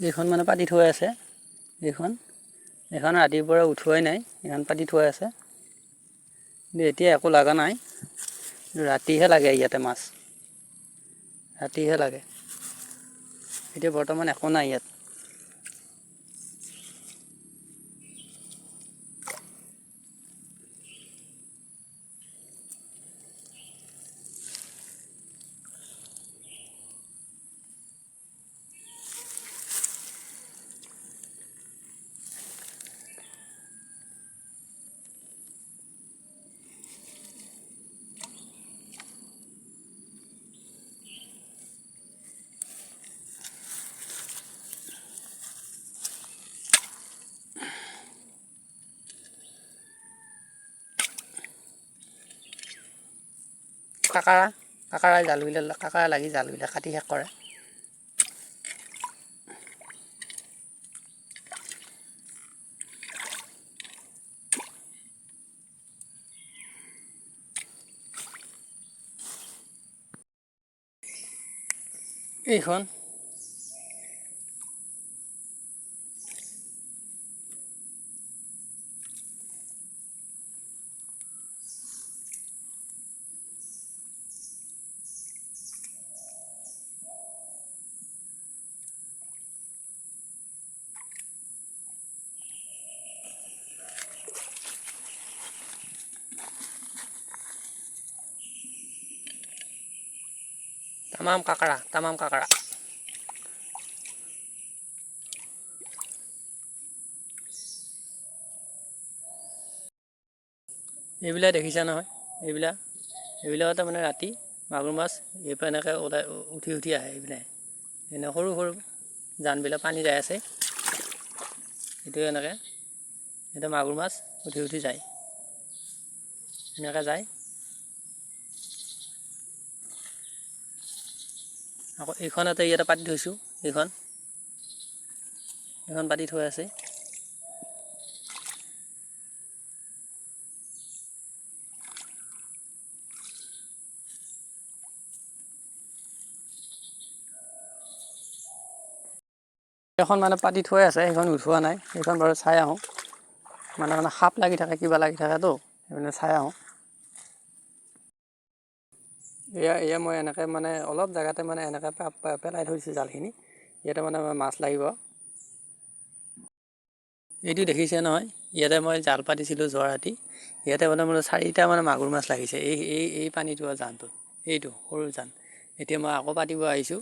এইখন মানে পাতি থৈ আছে। এইখন ৰাতিপুৱা উঠোৱাই নাই, এইখন পাতি থৈ আছে। কিন্তু এতিয়া একো লগা নাই, ৰাতিহে লাগে ইয়াতে মাছ, ৰাতিহে লাগে। এতিয়া বৰ্তমান একো নাই ইয়াত। কাকাৰা জালবিলাক কাকাৰা লাগি জালবিলাক কাটি শেষ কৰে। এইখন তামাম কাকাৰা। এইবিলাক দেখিছা নহয়, এইবিলাকতে মানে ৰাতি মাগুৰ মাছ এইপৰা এনেকৈ ওলাই উঠি আহে। এইবিলাক এনে সৰু জানবিলাক পানী যাই আছে, এইটো এনেকৈ এতিয়া মাগুৰ মাছ উঠি যায়, এনেকৈ যায়। আকৌ এইখনতে ইয়াতে পাতি থৈছোঁ, এইখন পাতি থৈ আছে। এখন মানে পাতি থৈ আছে, সেইখন উঠোৱা নাই। সেইখন বাৰু চাই আহোঁ, মানে সাপ লাগি থাকে, কিবা লাগি থাকেতো, সেইকাৰণে চাই আহোঁ। এয়া মই এনেকৈ মানে অলপ জেগাতে মানে এনেকৈ পেলাই থৈছোঁ জালখিনি, ইয়াতে মানে মাছ লাগিব। এইটো দেখিছে নহয়, ইয়াতে মই জাল পাতিছিলোঁ যোৱা ৰাতি, ইয়াতে মানে মোৰ 4টা মানে মাগুৰ মাছ লাগিছে। এই পানীটো জানটোত, এইটো সৰু জান। এতিয়া মই আকৌ পাতিব আহিছোঁ।